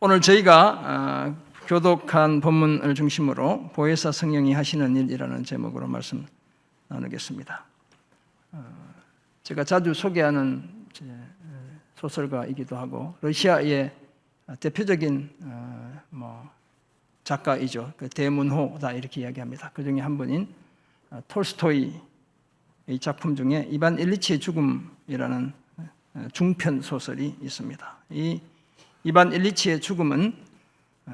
오늘 저희가 교독한 본문을 중심으로 보혜사 성령이 하시는 일이라는 제목으로 말씀 나누겠습니다. 제가 자주 소개하는 소설가이기도 하고 러시아의 대표적인 작가이죠. 대문호다 이렇게 이야기합니다. 그 중에 한 분인 톨스토이의 작품 중에 이반 일리치의 죽음이라는 중편 소설이 있습니다. 이 이반 일리치의 죽음은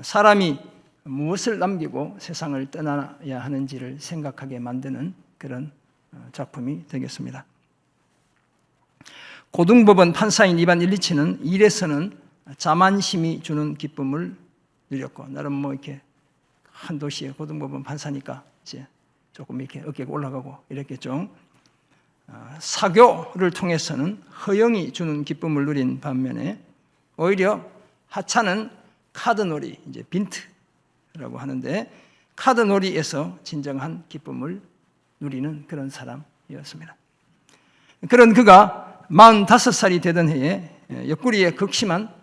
사람이 무엇을 남기고 세상을 떠나야 하는지를 생각하게 만드는 그런 작품이 되겠습니다. 고등법원 판사인 이반 일리치는 일에서는 자만심이 주는 기쁨을 누렸고, 나름 이렇게 한 도시의 고등법원 판사니까 이제 조금 이렇게 어깨가 올라가고 이랬겠죠. 사교를 통해서는 허영이 주는 기쁨을 누린 반면에 오히려 하찮은 카드놀이, 이제 빈트라고 하는데 카드놀이에서 진정한 기쁨을 누리는 그런 사람이었습니다. 그런 그가 45살이 되던 해에 옆구리에 극심한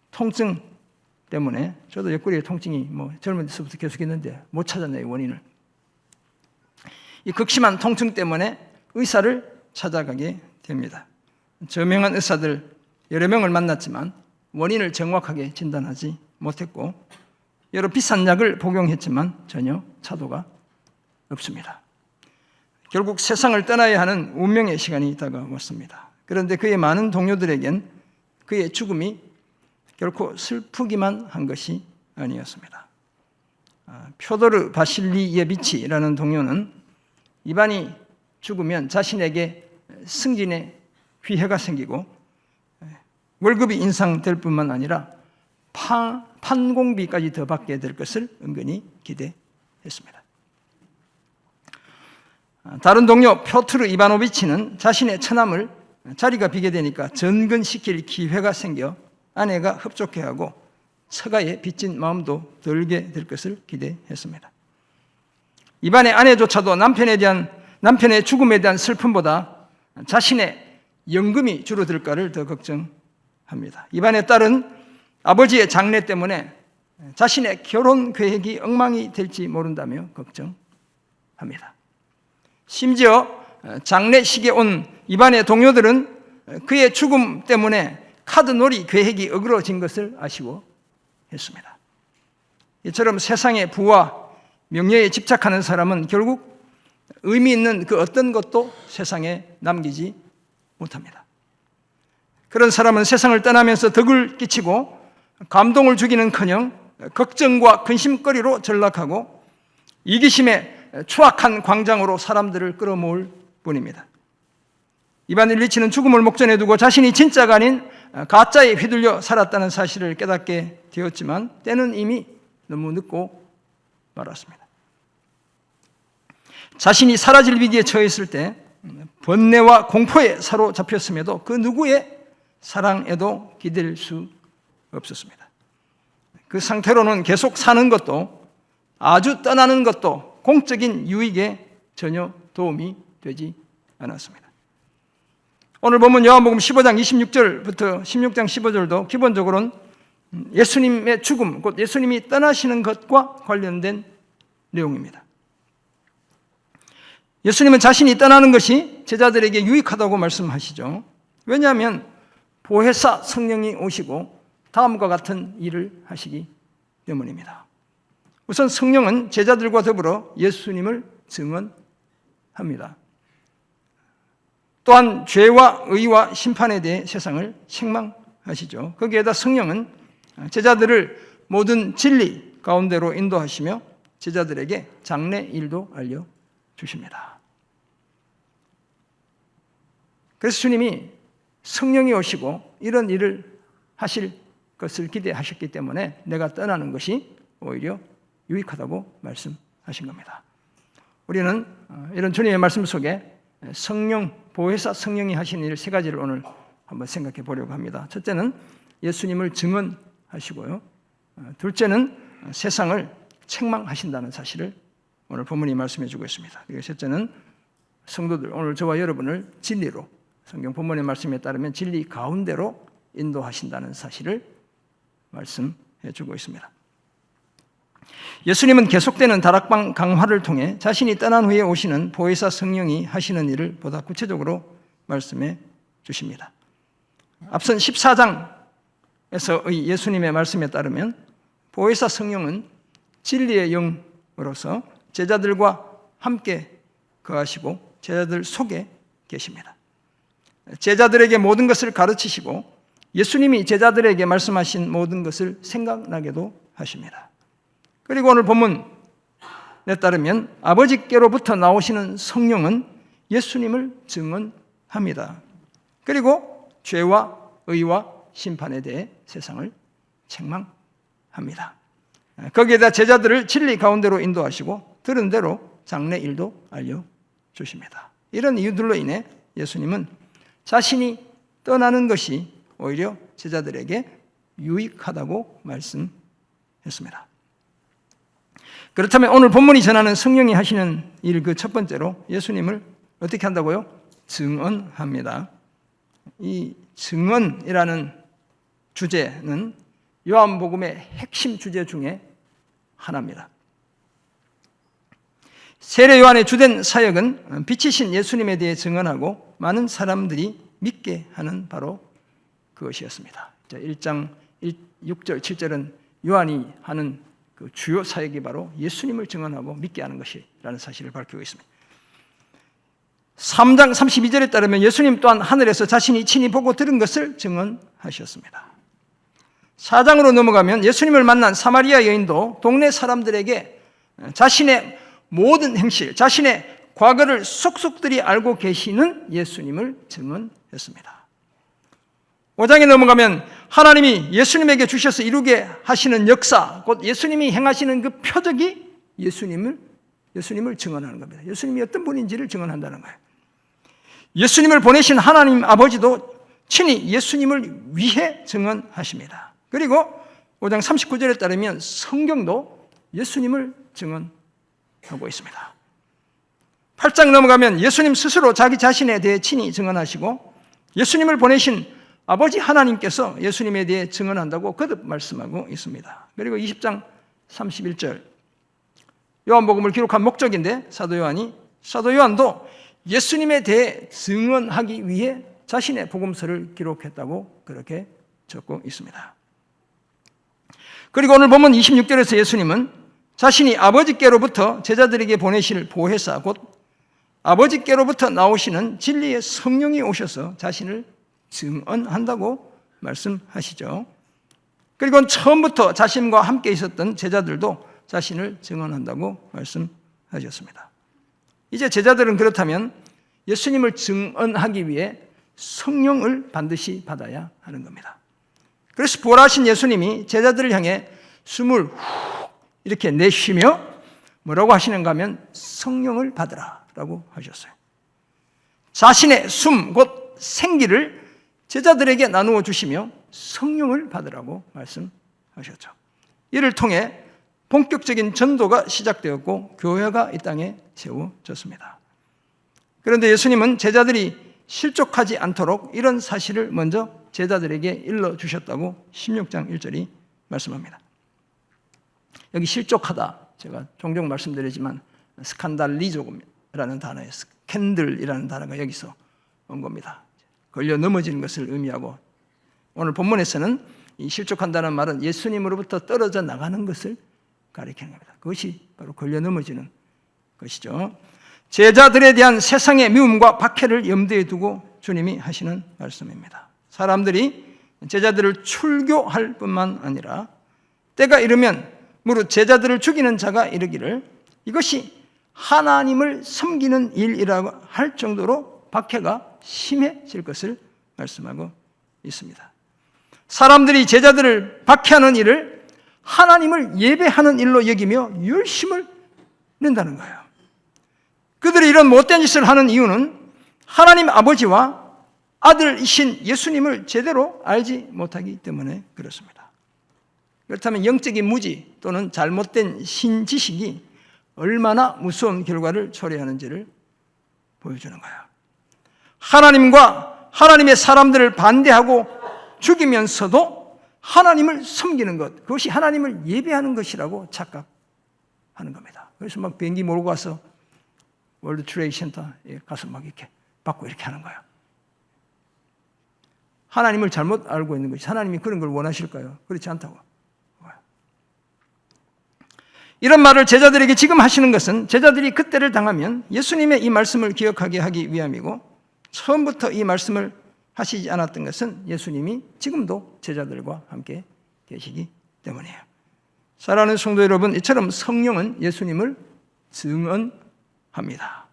통증 때문에, 저도 옆구리에 통증이 젊은 때부터 계속 있는데 못 찾았네요, 원인을. 이 극심한 통증 때문에 의사를 찾아가게 됩니다. 저명한 의사들 여러 명을 만났지만 원인을 정확하게 진단하지 못했고, 여러 비싼 약을 복용했지만 전혀 차도가 없습니다. 결국 세상을 떠나야 하는 운명의 시간이 다가왔습니다. 그런데 그의 많은 동료들에겐 그의 죽음이 결코 슬프기만 한 것이 아니었습니다. 표도르 바실리예비치라는 동료는 이반이 죽으면 자신에게 승진의 휘해가 생기고 월급이 인상될 뿐만 아니라 판공비까지 더 받게 될 것을 은근히 기대했습니다. 다른 동료 표트르 이바노비치는 자신의 처남을 자리가 비게 되니까 전근시킬 기회가 생겨 아내가 흡족해하고 처가에 빚진 마음도 들게 될 것을 기대했습니다. 이반의 아내조차도 남편의 죽음에 대한 슬픔보다 자신의 연금이 줄어들까를 더 걱정합니다. 이반의 딸은 아버지의 장례 때문에 자신의 결혼 계획이 엉망이 될지 모른다며 걱정합니다. 심지어 장례식에 온 이반의 동료들은 그의 죽음 때문에 카드놀이 계획이 어그러진 것을 아쉬워했습니다. 이처럼 세상의 부와 명예에 집착하는 사람은 결국 의미 있는 그 어떤 것도 세상에 남기지 못합니다. 그런 사람은 세상을 떠나면서 덕을 끼치고 감동을 주기는커녕 걱정과 근심거리로 전락하고 이기심의 추악한 광장으로 사람들을 끌어모을 뿐입니다. 이반 일리치는 죽음을 목전에 두고 자신이 진짜가 아닌 가짜에 휘둘려 살았다는 사실을 깨닫게 되었지만 때는 이미 너무 늦고 말았습니다. 자신이 사라질 위기에 처했을 때 번뇌와 공포에 사로잡혔음에도 그 누구의 사랑에도 기댈 수 없었습니다. 그 상태로는 계속 사는 것도 아주 떠나는 것도 공적인 유익에 전혀 도움이 되지 않았습니다. 오늘 보면 요한복음 15장 26절부터 16장 15절도 기본적으로는 예수님의 죽음, 곧 예수님이 떠나시는 것과 관련된 내용입니다. 예수님은 자신이 떠나는 것이 제자들에게 유익하다고 말씀하시죠. 왜냐하면 보혜사 성령이 오시고 다음과 같은 일을 하시기 때문입니다. 우선 성령은 제자들과 더불어 예수님을 증언합니다. 또한 죄와 의와 심판에 대해 세상을 책망하시죠. 거기에다 성령은 제자들을 모든 진리 가운데로 인도하시며 제자들에게 장래 일도 알려주십니다. 그래서 주님이 성령이 오시고 이런 일을 하실 것을 기대하셨기 때문에 내가 떠나는 것이 오히려 유익하다고 말씀하신 겁니다. 우리는 이런 주님의 말씀 속에 성령, 보혜사 성령이 하신 일 세 가지를 오늘 한번 생각해 보려고 합니다. 첫째는 예수님을 증언하시고요. 둘째는 세상을 책망하신다는 사실을 오늘 본문이 말씀해 주고 있습니다. 그리고 셋째는 성도들, 오늘 저와 여러분을 진리로, 성경 본문의 말씀에 따르면 진리 가운데로 인도하신다는 사실을 말씀해 해주고 있습니다. 예수님은 계속되는 다락방 강화를 통해 자신이 떠난 후에 오시는 보혜사 성령이 하시는 일을 보다 구체적으로 말씀해 주십니다. 앞선 14장에서의 예수님의 말씀에 따르면 보혜사 성령은 진리의 영으로서 제자들과 함께 거하시고 제자들 속에 계십니다. 제자들에게 모든 것을 가르치시고 예수님이 제자들에게 말씀하신 모든 것을 생각나게도 하십니다. 그리고 오늘 본문에 따르면 아버지께로부터 나오시는 성령은 예수님을 증언합니다. 그리고 죄와 의와 심판에 대해 세상을 책망합니다. 거기에다 제자들을 진리 가운데로 인도하시고 들은 대로 장래 일도 알려주십니다. 이런 이유들로 인해 예수님은 자신이 떠나는 것이 오히려 제자들에게 유익하다고 말씀했습니다. 그렇다면 오늘 본문이 전하는 성령이 하시는 일 그 첫 번째로 예수님을 어떻게 한다고요? 증언합니다. 이 증언이라는 주제는 요한복음의 핵심 주제 중에 하나입니다. 세례 요한의 주된 사역은 빛이신 예수님에 대해 증언하고 많은 사람들이 믿게 하는 바로 그것이었습니다. 1장 6절 7절은 요한이 하는 그 주요 사역이 바로 예수님을 증언하고 믿게 하는 것이라는 사실을 밝히고 있습니다. 3장 32절에 따르면 예수님 또한 하늘에서 자신이 친히 보고 들은 것을 증언하셨습니다. 4장으로 넘어가면 예수님을 만난 사마리아 여인도 동네 사람들에게 자신의 모든 행실, 자신의 과거를 속속들이 알고 계시는 예수님을 증언했습니다. 5장에 넘어가면 하나님이 예수님에게 주셔서 이루게 하시는 역사, 곧 예수님이 행하시는 그 표적이 예수님을 증언하는 겁니다. 예수님이 어떤 분인지를 증언한다는 거예요. 예수님을 보내신 하나님 아버지도 친히 예수님을 위해 증언하십니다. 그리고 5장 39절에 따르면 성경도 예수님을 증언하고 있습니다. 8장 넘어가면 예수님 스스로 자기 자신에 대해 친히 증언하시고 예수님을 보내신 아버지 하나님께서 예수님에 대해 증언한다고 거듭 말씀하고 있습니다. 그리고 20장 31절 요한복음을 기록한 목적인데 사도 요한도 예수님에 대해 증언하기 위해 자신의 복음서를 기록했다고 그렇게 적고 있습니다. 그리고 오늘 보면 26절에서 예수님은 자신이 아버지께로부터 제자들에게 보내실 보혜사 곧 아버지께로부터 나오시는 진리의 성령이 오셔서 자신을 증언한다고 말씀하시죠. 그리고 처음부터 자신과 함께 있었던 제자들도 자신을 증언한다고 말씀하셨습니다. 이제 제자들은 그렇다면 예수님을 증언하기 위해 성령을 반드시 받아야 하는 겁니다. 그래서 부활하신 예수님이 제자들을 향해 숨을 후 이렇게 내쉬며 뭐라고 하시는가 하면 성령을 받으라 라고 하셨어요. 자신의 숨, 곧 생기를 제자들에게 나누어 주시며 성령을 받으라고 말씀하셨죠. 이를 통해 본격적인 전도가 시작되었고 교회가 이 땅에 세워졌습니다. 그런데 예수님은 제자들이 실족하지 않도록 이런 사실을 먼저 제자들에게 일러주셨다고 16장 1절이 말씀합니다. 여기 실족하다, 제가 종종 말씀드리지만 스칸달리조라는 단어예요. 스캔들이라는 단어가 여기서 온 겁니다. 걸려 넘어지는 것을 의미하고 오늘 본문에서는 이 실족한다는 말은 예수님으로부터 떨어져 나가는 것을 가리키는 겁니다. 그것이 바로 걸려 넘어지는 것이죠. 제자들에 대한 세상의 미움과 박해를 염두에 두고 주님이 하시는 말씀입니다. 사람들이 제자들을 출교할 뿐만 아니라 때가 이르면 무릇 제자들을 죽이는 자가 이르기를 이것이 하나님을 섬기는 일이라고 할 정도로 박해가 심해질 것을 말씀하고 있습니다. 사람들이 제자들을 박해하는 일을 하나님을 예배하는 일로 여기며 열심을 낸다는 거예요. 그들이 이런 못된 짓을 하는 이유는 하나님 아버지와 아들이신 예수님을 제대로 알지 못하기 때문에 그렇습니다. 그렇다면 영적인 무지 또는 잘못된 신지식이 얼마나 무서운 결과를 초래하는지를 보여주는 거예요. 하나님과 하나님의 사람들을 반대하고 죽이면서도 하나님을 섬기는 것, 그것이 하나님을 예배하는 것이라고 착각하는 겁니다. 그래서 막 비행기 몰고 가서 월드 트레이드 센터에 가서 막 이렇게 받고 이렇게 하는 거예요. 하나님을 잘못 알고 있는 것이, 하나님이 그런 걸 원하실까요? 그렇지 않다고. 이런 말을 제자들에게 지금 하시는 것은 제자들이 그때를 당하면 예수님의 이 말씀을 기억하게 하기 위함이고, 처음부터 이 말씀을 하시지 않았던 것은 예수님이 지금도 제자들과 함께 계시기 때문이에요. 사랑하는 성도 여러분, 이처럼 성령은 예수님을 증언합니다.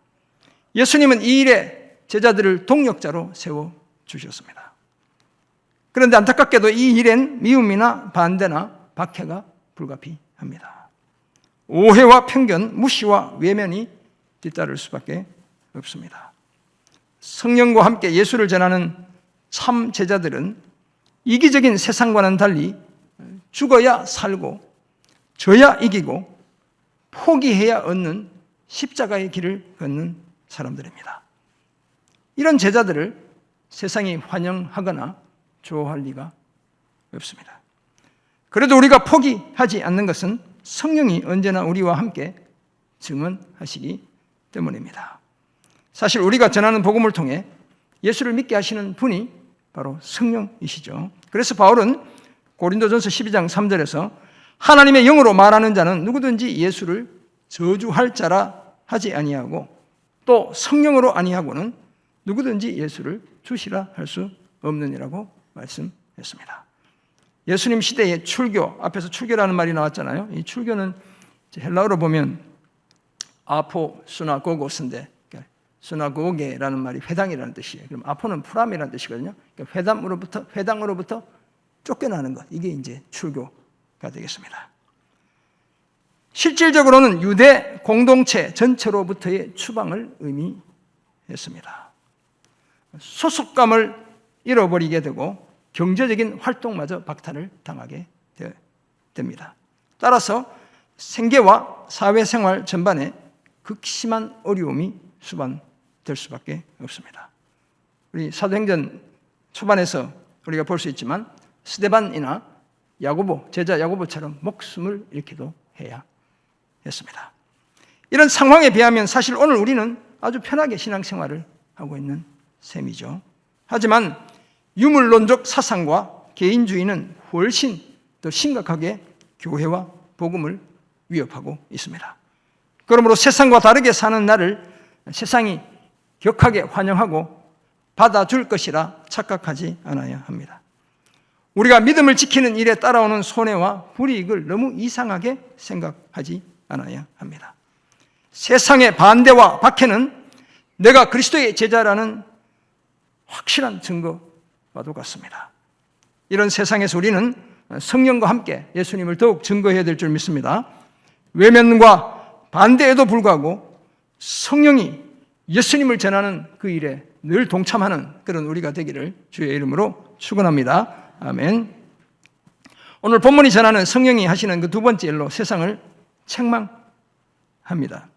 예수님은 이 일에 제자들을 동력자로 세워주셨습니다. 그런데 안타깝게도 이 일엔 미움이나 반대나 박해가 불가피합니다. 오해와 편견, 무시와 외면이 뒤따를 수밖에 없습니다. 성령과 함께 예수를 전하는 참 제자들은 이기적인 세상과는 달리 죽어야 살고 져야 이기고 포기해야 얻는 십자가의 길을 걷는 사람들입니다. 이런 제자들을 세상이 환영하거나 좋아할 리가 없습니다. 그래도 우리가 포기하지 않는 것은 성령이 언제나 우리와 함께 증언하시기 때문입니다. 사실 우리가 전하는 복음을 통해 예수를 믿게 하시는 분이 바로 성령이시죠. 그래서 바울은 고린도전서 12장 3절에서 하나님의 영으로 말하는 자는 누구든지 예수를 저주할 자라 하지 아니하고 또 성령으로 아니하고는 누구든지 예수를 주시라 할 수 없느니라고 말씀했습니다. 예수님 시대의 출교, 앞에서 출교라는 말이 나왔잖아요. 이 출교는 헬라어로 보면 아포 스나고고스인데, 스나고게라는 말이 회당이라는 뜻이에요. 그럼 아포는 프람이라는 뜻이거든요. 그러니까 회당으로부터 쫓겨나는 것, 이게 이제 출교가 되겠습니다. 실질적으로는 유대 공동체 전체로부터의 추방을 의미했습니다. 소속감을 잃어버리게 되고 경제적인 활동마저 박탈을 당하게 됩니다. 따라서 생계와 사회생활 전반에 극심한 어려움이 수반될 수밖에 없습니다. 우리 사도행전 초반에서 우리가 볼 수 있지만 스데반이나 야고보, 제자 야고보처럼 목숨을 잃기도 해야 했습니다. 이런 상황에 비하면 사실 오늘 우리는 아주 편하게 신앙생활을 하고 있는 셈이죠. 하지만 유물론적 사상과 개인주의는 훨씬 더 심각하게 교회와 복음을 위협하고 있습니다. 그러므로 세상과 다르게 사는 나를 세상이 격하게 환영하고 받아줄 것이라 착각하지 않아야 합니다. 우리가 믿음을 지키는 일에 따라오는 손해와 불이익을 너무 이상하게 생각하지 않아야 합니다. 세상의 반대와 박해는 내가 그리스도의 제자라는 확실한 증거와도 같습니다. 이런 세상에서 우리는 성령과 함께 예수님을 더욱 증거해야 될 줄 믿습니다. 외면과 반대에도 불구하고 성령이 예수님을 전하는 그 일에 늘 동참하는 그런 우리가 되기를 주의 이름으로 축원합니다. 아멘. 오늘 본문이 전하는 성령이 하시는 그 두 번째 일로 세상을 책망합니다.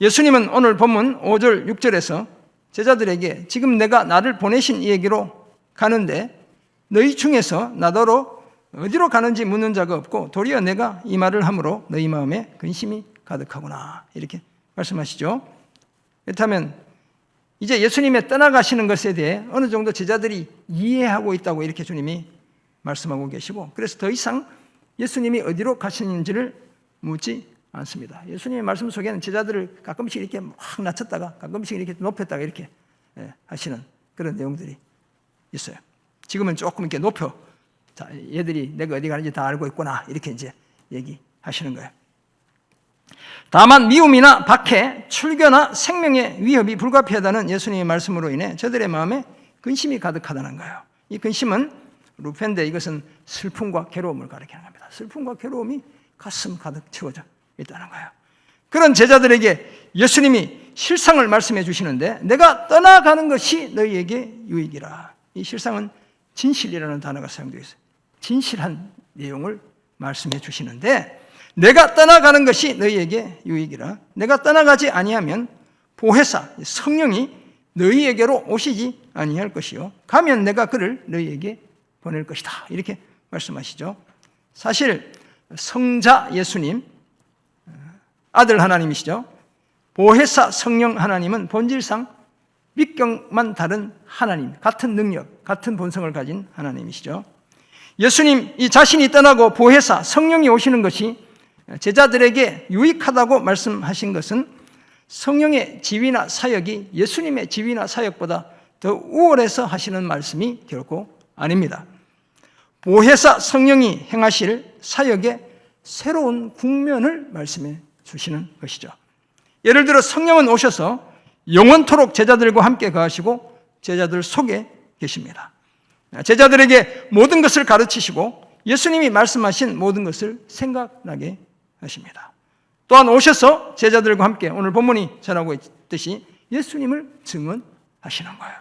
예수님은 오늘 본문 5절, 6절에서 제자들에게 지금 내가 나를 보내신 이에게로 가는데 너희 중에서 나더러 어디로 가는지 묻는 자가 없고 도리어 내가 이 말을 함으로 너희 마음에 근심이 가득하구나, 이렇게 말씀하시죠. 그렇다면 이제 예수님의 떠나가시는 것에 대해 어느 정도 제자들이 이해하고 있다고 이렇게 주님이 말씀하고 계시고, 그래서 더 이상 예수님이 어디로 가시는지를 묻지 않습니다. 예수님의 말씀 속에는 제자들을 가끔씩 이렇게 막 낮췄다가 가끔씩 이렇게 높였다가 이렇게 하시는 그런 내용들이 있어요. 지금은 조금 이렇게 높여, 자, 얘들이 내가 어디 가는지 다 알고 있구나, 이렇게 이제 얘기하시는 거예요. 다만 미움이나 박해, 출교나 생명의 위협이 불가피하다는 예수님의 말씀으로 인해 저들의 마음에 근심이 가득하다는 거예요. 이 근심은 루펜데 이것은 슬픔과 괴로움을 가리키는 겁니다. 슬픔과 괴로움이 가슴 가득 채워져 있다는 거예요. 그런 제자들에게 예수님이 실상을 말씀해 주시는데 내가 떠나가는 것이 너희에게 유익이라. 이 실상은 진실이라는 단어가 사용되어 있어요. 진실한 내용을 말씀해 주시는데 내가 떠나가는 것이 너희에게 유익이라. 내가 떠나가지 아니하면 보혜사 성령이 너희에게로 오시지 아니할 것이요 가면 내가 그를 너희에게 보낼 것이다, 이렇게 말씀하시죠. 사실 성자 예수님, 아들 하나님이시죠. 보혜사 성령 하나님은 본질상 밑경만 다른 하나님, 같은 능력, 같은 본성을 가진 하나님이시죠. 예수님 이 자신이 떠나고 보혜사 성령이 오시는 것이 제자들에게 유익하다고 말씀하신 것은 성령의 지위나 사역이 예수님의 지위나 사역보다 더 우월해서 하시는 말씀이 결코 아닙니다. 보혜사 성령이 행하실 사역의 새로운 국면을 말씀해 주시는 것이죠. 예를 들어 성령은 오셔서 영원토록 제자들과 함께 거하시고 제자들 속에 계십니다. 제자들에게 모든 것을 가르치시고 예수님이 말씀하신 모든 것을 생각나게 하십니다. 또한 오셔서 제자들과 함께 오늘 본문이 전하고 있듯이 예수님을 증언하시는 거예요.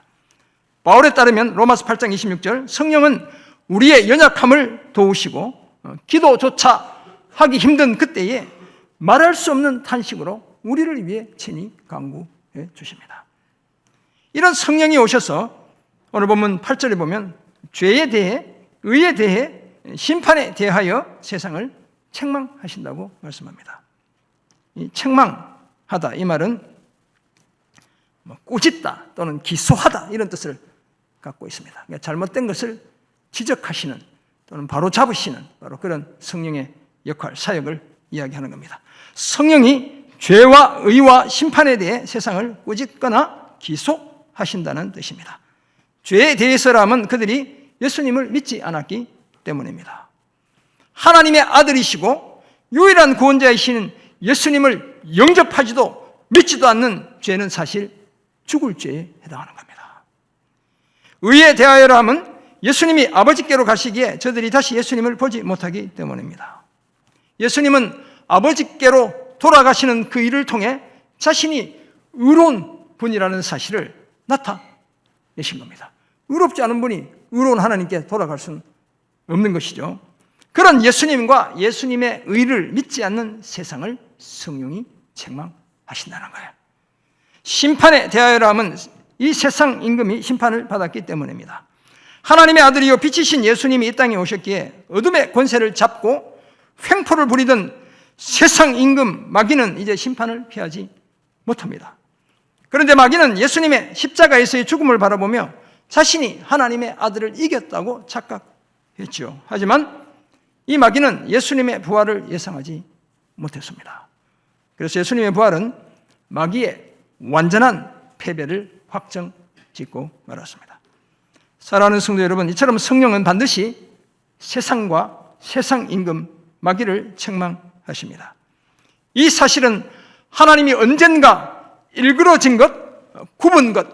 바울에 따르면 로마서 8장 26절 성령은 우리의 연약함을 도우시고 기도조차 하기 힘든 그때에 말할 수 없는 탄식으로 우리를 위해 친히 간구해 주십니다. 이런 성령이 오셔서 오늘 본문 8절에 보면 죄에 대해, 의에 대해, 심판에 대하여 세상을 책망하신다고 말씀합니다. 이 책망하다 이 말은 꾸짖다 또는 기소하다 이런 뜻을 갖고 있습니다. 그러니까 잘못된 것을 지적하시는 또는 바로 잡으시는 바로 그런 성령의 역할, 사역을 이야기하는 겁니다. 성령이 죄와 의와 심판에 대해 세상을 꾸짖거나 기소하신다는 뜻입니다. 죄에 대해서라면 그들이 예수님을 믿지 않았기 때문입니다. 하나님의 아들이시고 유일한 구원자이신 예수님을 영접하지도 믿지도 않는 죄는 사실 죽을 죄에 해당하는 겁니다. 의에 대하여라 하면 예수님이 아버지께로 가시기에 저들이 다시 예수님을 보지 못하기 때문입니다. 예수님은 아버지께로 돌아가시는 그 일을 통해 자신이 의로운 분이라는 사실을 나타내신 겁니다. 의롭지 않은 분이 의로운 하나님께 돌아갈 수는 없는 것이죠. 그런 예수님과 예수님의 의를 믿지 않는 세상을 성령이 책망하신다는 거예요. 심판에 대하여라 하면 이 세상 임금이 심판을 받았기 때문입니다. 하나님의 아들이요 빛이신 예수님이 이 땅에 오셨기에 어둠의 권세를 잡고 횡포를 부리던 세상 임금 마귀는 이제 심판을 피하지 못합니다. 그런데 마귀는 예수님의 십자가에서의 죽음을 바라보며 자신이 하나님의 아들을 이겼다고 착각했죠. 하지만 이 마귀는 예수님의 부활을 예상하지 못했습니다. 그래서 예수님의 부활은 마귀의 완전한 패배를 확정짓고 말았습니다. 사랑하는 성도 여러분, 이처럼 성령은 반드시 세상과 세상 임금 마귀를 책망하십니다. 이 사실은 하나님이 언젠가 일그러진 것, 굽은 것,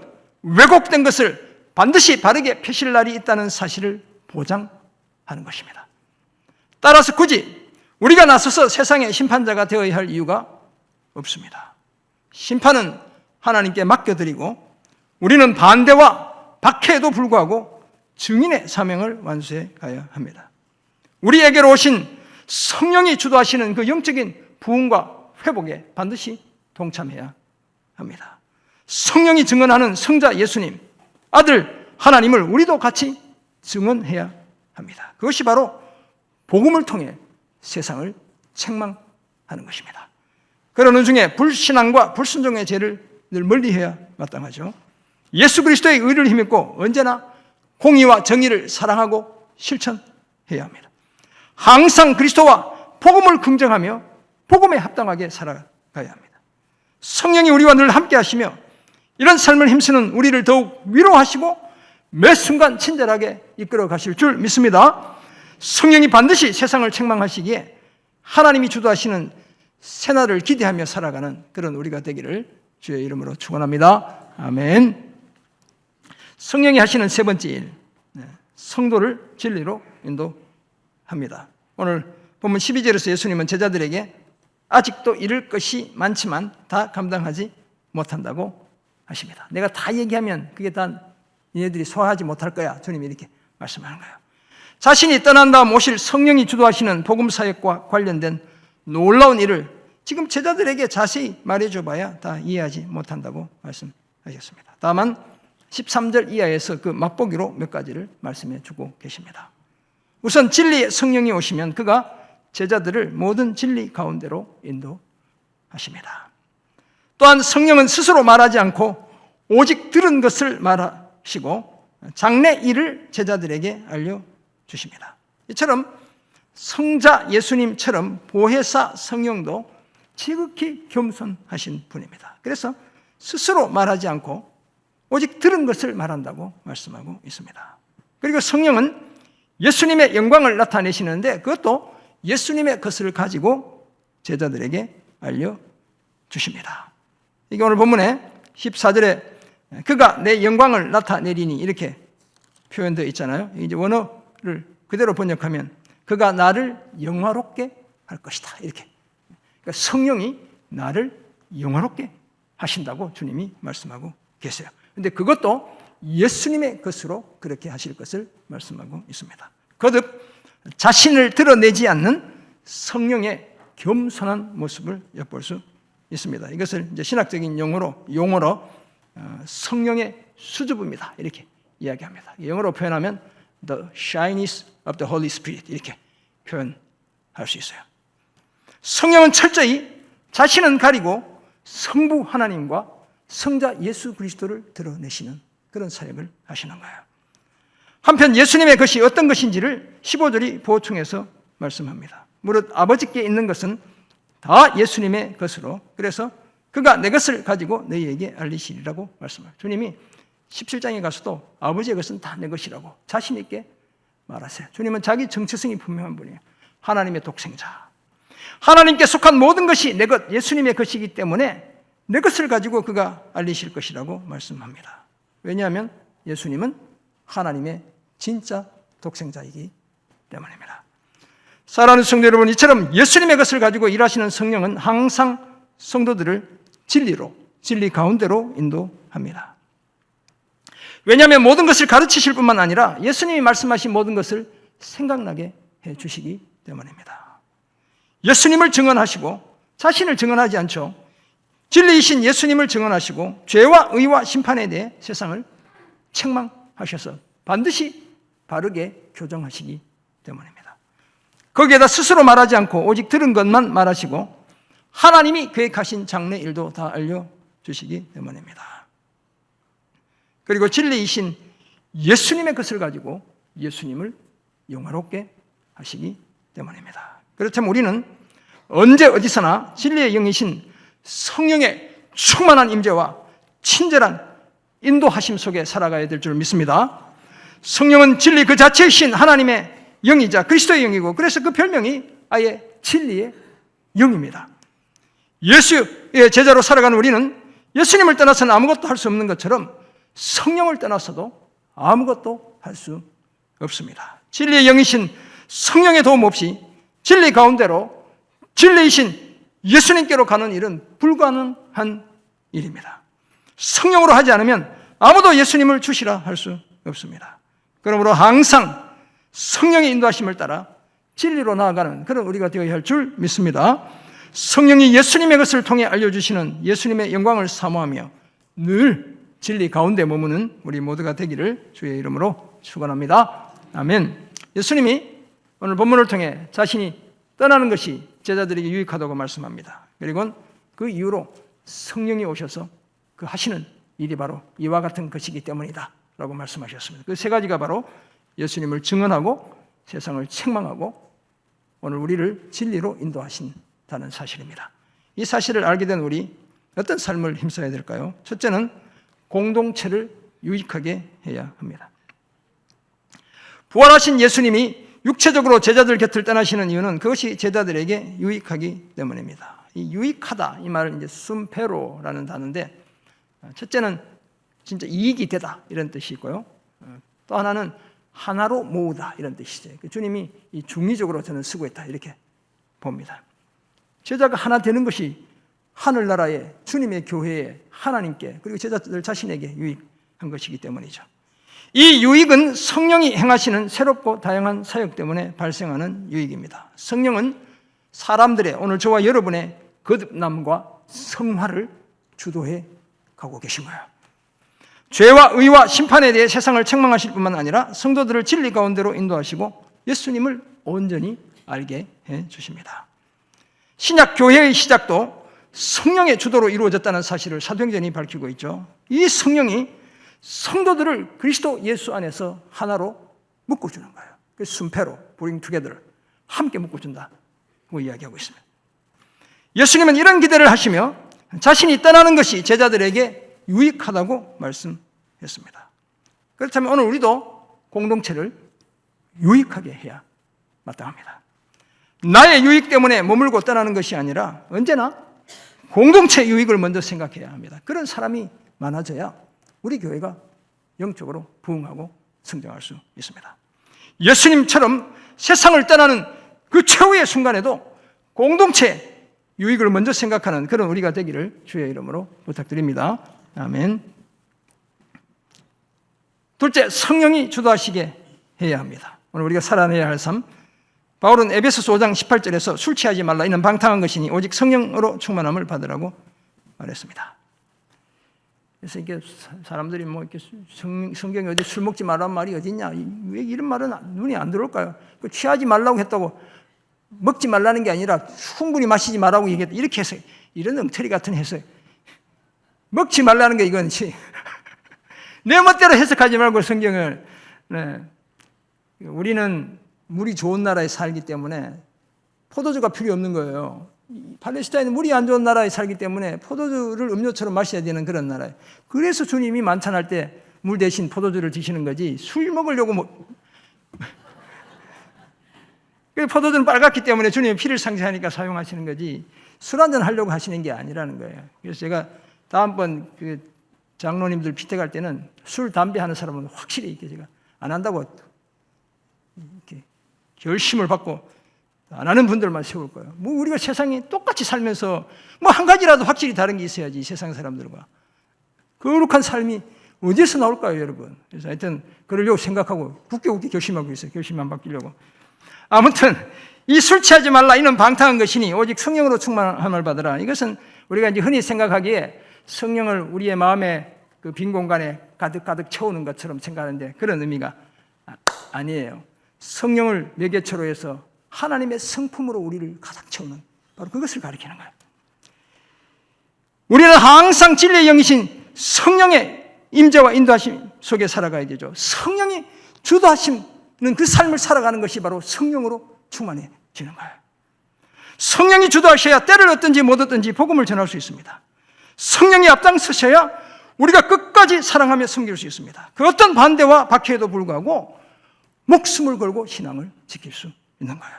왜곡된 것을 반드시 바르게 펴실 날이 있다는 사실을 보장하는 것입니다. 따라서 굳이 우리가 나서서 세상의 심판자가 되어야 할 이유가 없습니다. 심판은 하나님께 맡겨드리고 우리는 반대와 박해에도 불구하고 증인의 사명을 완수해 가야 합니다. 우리에게로 오신 성령이 주도하시는 그 영적인 부흥과 회복에 반드시 동참해야 합니다. 성령이 증언하는 성자 예수님, 아들 하나님을 우리도 같이 증언해야 합니다. 그것이 바로 복음을 통해 세상을 책망하는 것입니다. 그러는 중에 불신앙과 불순종의 죄를 늘 멀리해야 마땅하죠. 예수 그리스도의 의를 힘입고 언제나 공의와 정의를 사랑하고 실천해야 합니다. 항상 그리스도와 복음을 긍정하며 복음에 합당하게 살아가야 합니다. 성령이 우리와 늘 함께 하시며 이런 삶을 힘쓰는 우리를 더욱 위로하시고 매 순간 친절하게 이끌어 가실 줄 믿습니다. 성령이 반드시 세상을 책망하시기에 하나님이 주도하시는 새날을 기대하며 살아가는 그런 우리가 되기를 주의 이름으로 축원합니다. 아멘. 성령이 하시는 세 번째 일, 성도를 진리로 인도합니다. 오늘 본문 12절에서 예수님은 제자들에게 아직도 이룰 것이 많지만 다 감당하지 못한다고 하십니다. 내가 다 얘기하면 그게 다 얘네들이 소화하지 못할 거야. 주님이 이렇게 말씀하는 거예요. 자신이 떠난 다음 오실 성령이 주도하시는 복음 사역과 관련된 놀라운 일을 지금 제자들에게 자세히 말해줘 봐야 다 이해하지 못한다고 말씀하셨습니다. 다만 13절 이하에서 그 맛보기로 몇 가지를 말씀해 주고 계십니다. 우선 진리의 성령이 오시면 그가 제자들을 모든 진리 가운데로 인도하십니다. 또한 성령은 스스로 말하지 않고 오직 들은 것을 말하시고 장래 일을 제자들에게 알려주십니다. 이처럼 성자 예수님처럼 보혜사 성령도 지극히 겸손하신 분입니다. 그래서 스스로 말하지 않고 오직 들은 것을 말한다고 말씀하고 있습니다. 그리고 성령은 예수님의 영광을 나타내시는데 그것도 예수님의 것을 가지고 제자들에게 알려주십니다. 이게 오늘 본문에 14절에 그가 내 영광을 나타내리니 이렇게 표현되어 있잖아요. 이제 원어를 그대로 번역하면 그가 나를 영화롭게 할 것이다. 이렇게. 그러니까 성령이 나를 영화롭게 하신다고 주님이 말씀하고 계세요. 그런데 그것도 예수님의 것으로 그렇게 하실 것을 말씀하고 있습니다. 거듭 자신을 드러내지 않는 성령의 겸손한 모습을 엿볼 수 있습니다. 이것을 이제 신학적인 용어로 성령의 수줍음이다 이렇게 이야기합니다. 영어로 표현하면 the shyness of the Holy Spirit 이렇게 표현할 수 있어요. 성령은 철저히 자신은 가리고 성부 하나님과 성자 예수 그리스도를 드러내시는 그런 사역을 하시는 거예요. 한편 예수님의 것이 어떤 것인지를 15절이 보충해서 말씀합니다. 무릇 아버지께 있는 것은 다 예수님의 것으로 그래서 그가 내 것을 가지고 너희에게 알리시리라고 말씀해요. 주님이 17장에 가서도 아버지의 것은 다 내 것이라고 자신 있게 말하세요. 주님은 자기 정체성이 분명한 분이에요. 하나님의 독생자. 하나님께 속한 모든 것이 내 것, 예수님의 것이기 때문에 내 것을 가지고 그가 알리실 것이라고 말씀합니다. 왜냐하면 예수님은 하나님의 진짜 독생자이기 때문입니다. 사랑하는 성도 여러분, 이처럼 예수님의 것을 가지고 일하시는 성령은 항상 성도들을 진리로, 진리 가운데로 인도합니다. 왜냐하면 모든 것을 가르치실 뿐만 아니라 예수님이 말씀하신 모든 것을 생각나게 해주시기 때문입니다. 예수님을 증언하시고 자신을 증언하지 않죠. 진리이신 예수님을 증언하시고 죄와 의와 심판에 대해 세상을 책망하셔서 반드시 바르게 교정하시기 때문입니다. 거기에다 스스로 말하지 않고 오직 들은 것만 말하시고 하나님이 계획하신 장래 일도 다 알려주시기 때문입니다. 그리고 진리이신 예수님의 것을 가지고 예수님을 영화롭게 하시기 때문입니다. 그렇다면 우리는 언제 어디서나 진리의 영이신 성령의 충만한 임재와 친절한 인도하심 속에 살아가야 될 줄 믿습니다. 성령은 진리 그 자체이신 하나님의 영이자 그리스도의 영이고 그래서 그 별명이 아예 진리의 영입니다. 예수의 제자로 살아가는 우리는 예수님을 떠나서는 아무것도 할 수 없는 것처럼 성령을 떠나서도 아무것도 할 수 없습니다. 진리의 영이신 성령의 도움 없이 진리 가운데로 진리이신 예수님께로 가는 일은 불가능한 일입니다. 성령으로 하지 않으면 아무도 예수님을 주시라 할 수 없습니다. 그러므로 항상 성령의 인도하심을 따라 진리로 나아가는 그런 우리가 되어야 할 줄 믿습니다. 성령이 예수님의 것을 통해 알려주시는 예수님의 영광을 사모하며 늘 진리 가운데 머무는 우리 모두가 되기를 주의 이름으로 축원합니다. 아멘. 예수님이 오늘 본문을 통해 자신이 떠나는 것이 제자들에게 유익하다고 말씀합니다. 그리고 그 이후로 성령이 오셔서 그 하시는 일이 바로 이와 같은 것이기 때문이다 라고 말씀하셨습니다. 그 세 가지가 바로 예수님을 증언하고 세상을 책망하고 오늘 우리를 진리로 인도하신다는 사실입니다. 이 사실을 알게 된 우리 어떤 삶을 힘써야 될까요? 첫째는 공동체를 유익하게 해야 합니다. 부활하신 예수님이 육체적으로 제자들 곁을 떠나시는 이유는 그것이 제자들에게 유익하기 때문입니다. 이 유익하다 이 말은 이제 순페로라는 단어인데 첫째는 진짜 이익이 되다 이런 뜻이 있고요. 또 하나는 하나로 모으다 이런 뜻이죠. 주님이 이 중의적으로 저는 쓰고 있다 이렇게 봅니다. 제자가 하나 되는 것이 하늘나라에 주님의 교회에 하나님께 그리고 제자들 자신에게 유익한 것이기 때문이죠. 이 유익은 성령이 행하시는 새롭고 다양한 사역 때문에 발생하는 유익입니다. 성령은 사람들의 오늘 저와 여러분의 거듭남과 성화를 주도해 가고 계신 거예요. 죄와 의와 심판에 대해 세상을 책망하실 뿐만 아니라 성도들을 진리 가운데로 인도하시고 예수님을 온전히 알게 해 주십니다. 신약 교회의 시작도 성령의 주도로 이루어졌다는 사실을 사도행전이 밝히고 있죠. 이 성령이 성도들을 그리스도 예수 안에서 하나로 묶어주는 거예요. 그 순패로 bring together, 함께 묶어준다고 이야기하고 있습니다. 예수님은 이런 기대를 하시며 자신이 떠나는 것이 제자들에게 유익하다고 말씀했습니다. 그렇다면 오늘 우리도 공동체를 유익하게 해야 마땅합니다. 나의 유익 때문에 머물고 떠나는 것이 아니라 언제나 공동체 유익을 먼저 생각해야 합니다. 그런 사람이 많아져야 우리 교회가 영적으로 부흥하고 성장할 수 있습니다. 예수님처럼 세상을 떠나는 그 최후의 순간에도 공동체 유익을 먼저 생각하는 그런 우리가 되기를 주의 이름으로 부탁드립니다. 아멘. 둘째, 성령이 주도하시게 해야 합니다. 오늘 우리가 살아내야 할 삶, 바울은 에베소서 5장 18절에서 술 취하지 말라, 이는 방탕한 것이니 오직 성령으로 충만함을 받으라고 말했습니다. 그래서 이게 사람들이 뭐 이렇게 성경에 어디 술 먹지 말라는 말이 어디 있냐, 왜 이런 말은 눈이 안 들어올까요? 취하지 말라고 했다고 먹지 말라는 게 아니라 충분히 마시지 말라고 얘기했다, 이렇게 해서 이런 엉터리 같은 해석. 먹지 말라는 게 이건 내 멋대로 해석하지 말고 성경을. 우리는 물이 좋은 나라에 살기 때문에 포도주가 필요 없는 거예요. 팔레스타인은 물이 안 좋은 나라에 살기 때문에 포도주를 음료처럼 마셔야 되는 그런 나라예요. 그래서 주님이 만찬할 때 물 대신 포도주를 드시는 거지, 술 먹으려고 포도주는 빨갛기 때문에 주님이 피를 상징하니까 사용하시는 거지, 술 한잔 하려고 하시는 게 아니라는 거예요. 그래서 제가 다음번 그 장로님들 피택할 때는 술, 담배 하는 사람은 확실히 이렇게 제가 안 한다고 이렇게 결심을 받고 안 하는 분들만 세울 거예요. 뭐 우리가 세상에 똑같이 살면서 뭐 한 가지라도 확실히 다른 게 있어야지, 세상 사람들과. 거룩한 삶이 어디서 나올까요, 여러분? 그래서 하여튼 그러려고 생각하고 굳게 결심하고 있어요. 결심 안 바뀌려고. 아무튼 이 술 취하지 말라, 이는 방탕한 것이니 오직 성령으로 충만함을 받으라. 이것은 우리가 이제 흔히 생각하기에 성령을 우리의 마음에 그 빈 공간에 가득 채우는 것처럼 생각하는데 그런 의미가 아니에요. 성령을 매개체로 해서 하나님의 성품으로 우리를 가득 채우는, 바로 그것을 가리키는 거예요. 우리는 항상 진리의 영이신 성령의 임재와 인도하심 속에 살아가야 되죠. 성령이 주도하시는 그 삶을 살아가는 것이 바로 성령으로 충만해지는 거예요. 성령이 주도하셔야 때를 얻든지 못 얻든지 복음을 전할 수 있습니다. 성령이 앞장서셔야 우리가 끝까지 사랑하며 섬길 수 있습니다. 그 어떤 반대와 박해에도 불구하고 목숨을 걸고 신앙을 지킬 수 있는 거예요.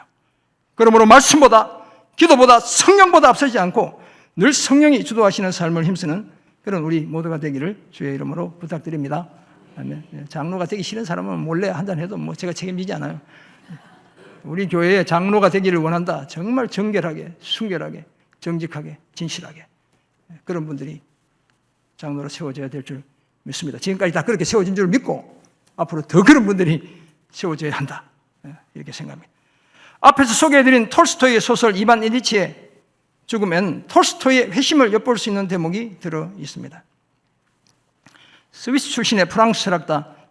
그러므로 말씀보다, 기도보다, 성령보다 앞서지 않고 늘 성령이 주도하시는 삶을 힘쓰는 그런 우리 모두가 되기를 주의 이름으로 부탁드립니다. 아멘. 장로가 되기 싫은 사람은 몰래 한잔해도 뭐 제가 책임지지 않아요. 우리 교회에 장로가 되기를 원한다, 정말 정결하게, 순결하게, 정직하게, 진실하게 그런 분들이 장로로 세워져야 될 줄 믿습니다. 지금까지 다 그렇게 세워진 줄 믿고 앞으로 더 그런 분들이 세워져야 한다, 이렇게 생각합니다. 앞에서 소개해드린 톨스토이의 소설 이반 일리치의 죽음엔 톨스토이의 회심을 엿볼 수 있는 대목이 들어 있습니다. 스위스 출신의 프랑스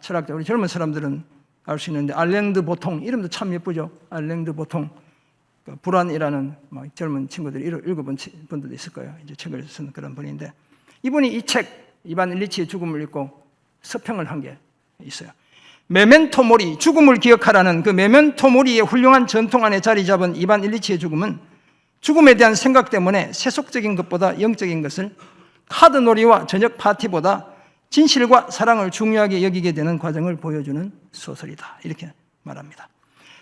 철학자, 우리 젊은 사람들은 알 수 있는데 알랭 드 보통, 이름도 참 예쁘죠. 알랭 드 보통, 불안이라는 젊은 친구들이 읽어본 분들도 있을 거예요. 이제 책을 쓴 그런 분인데, 이분이 이 책 이반 일리치의 죽음을 읽고 서평을 한 게 있어요. 메멘토 모리, 죽음을 기억하라는 그 메멘토 모리의 훌륭한 전통 안에 자리 잡은 이반 일리치의 죽음은 죽음에 대한 생각 때문에 세속적인 것보다 영적인 것을, 카드놀이와 저녁 파티보다 진실과 사랑을 중요하게 여기게 되는 과정을 보여주는 소설이다, 이렇게 말합니다.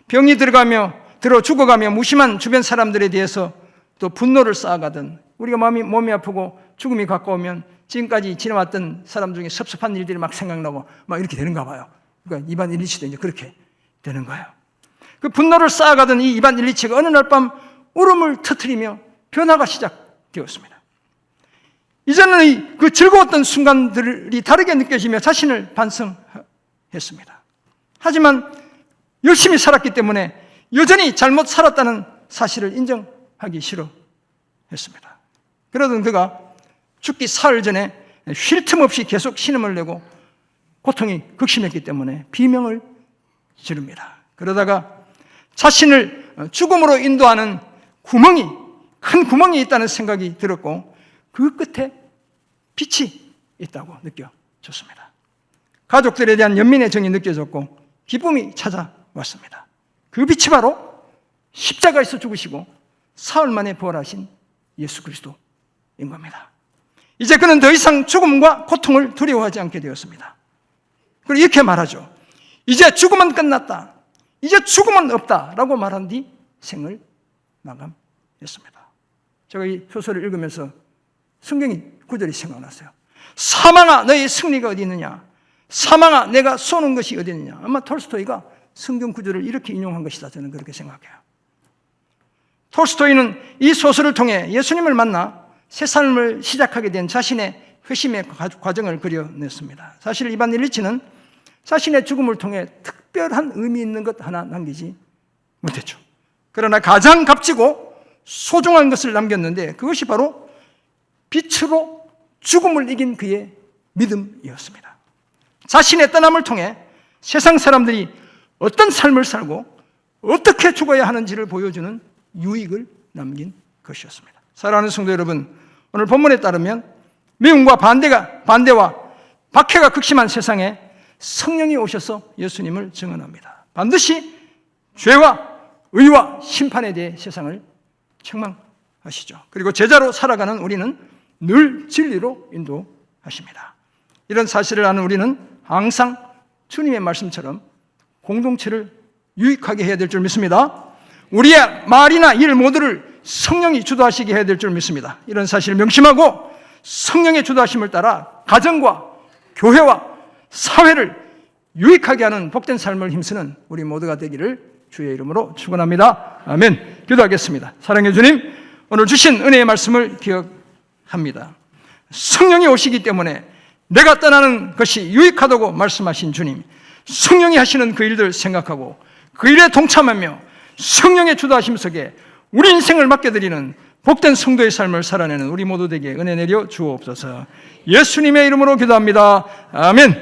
병이 들어 죽어가며 무심한 주변 사람들에 대해서 또 분노를 쌓아가던, 우리가 몸이 아프고 죽음이 가까우면 지금까지 지나왔던 사람 중에 섭섭한 일들이 막 생각나고 막 이렇게 되는가 봐요. 그러니까 이반 일리치도 이제 그렇게 되는 거예요. 그 분노를 쌓아가던 이 이반 일리치가 어느 날 밤 울음을 터뜨리며 변화가 시작되었습니다. 이제는 그 즐거웠던 순간들이 다르게 느껴지며 자신을 반성했습니다. 하지만 열심히 살았기 때문에 여전히 잘못 살았다는 사실을 인정하기 싫어했습니다. 그러던 그가 죽기 사흘 전에 쉴 틈 없이 계속 신음을 내고 고통이 극심했기 때문에 비명을 지릅니다. 그러다가 자신을 죽음으로 인도하는 큰 구멍이 있다는 생각이 들었고, 그 끝에 빛이 있다고 느껴졌습니다. 가족들에 대한 연민의 정이 느껴졌고 기쁨이 찾아왔습니다. 그 빛이 바로 십자가에서 죽으시고 사흘 만에 부활하신 예수 그리스도인 겁니다. 이제 그는 더 이상 죽음과 고통을 두려워하지 않게 되었습니다. 그리고 이렇게 말하죠. 이제 죽음은 끝났다. 이제 죽음은 없다라고 말한 뒤 생을 마감했습니다. 제가 이 소설을 읽으면서 성경의 구절이 생각났어요. 사망아 너의 승리가 어디 있느냐? 사망아 내가 쏘는 것이 어디 있느냐? 아마 톨스토이가 성경 구절을 이렇게 인용한 것이다, 저는 그렇게 생각해요. 톨스토이는 이 소설을 통해 예수님을 만나 새 삶을 시작하게 된 자신의 회심의 과정을 그려냈습니다. 사실 이반 일리치는 자신의 죽음을 통해 특별한 의미 있는 것 하나 남기지 못했죠. 그러나 가장 값지고 소중한 것을 남겼는데 그것이 바로 빛으로 죽음을 이긴 그의 믿음이었습니다. 자신의 떠남을 통해 세상 사람들이 어떤 삶을 살고 어떻게 죽어야 하는지를 보여주는 유익을 남긴 것이었습니다. 사랑하는 성도 여러분, 오늘 본문에 따르면 미움과 반대와 박해가 극심한 세상에 성령이 오셔서 예수님을 증언합니다. 반드시 죄와 의와 심판에 대해 세상을 책망하시죠. 그리고 제자로 살아가는 우리는 늘 진리로 인도하십니다. 이런 사실을 아는 우리는 항상 주님의 말씀처럼 공동체를 유익하게 해야 될 줄 믿습니다. 우리의 말이나 일 모두를 성령이 주도하시게 해야 될 줄 믿습니다. 이런 사실을 명심하고 성령의 주도하심을 따라 가정과 교회와 사회를 유익하게 하는 복된 삶을 힘쓰는 우리 모두가 되기를 주의 이름으로 축원합니다. 아멘. 기도하겠습니다. 사랑해 주님, 오늘 주신 은혜의 말씀을 기억합니다. 성령이 오시기 때문에 내가 떠나는 것이 유익하다고 말씀하신 주님, 성령이 하시는 그 일들 생각하고 그 일에 동참하며 성령의 주도하심 속에 우리 인생을 맡겨드리는 복된 성도의 삶을 살아내는 우리 모두 되게 은혜 내려 주옵소서. 예수님의 이름으로 기도합니다. 아멘.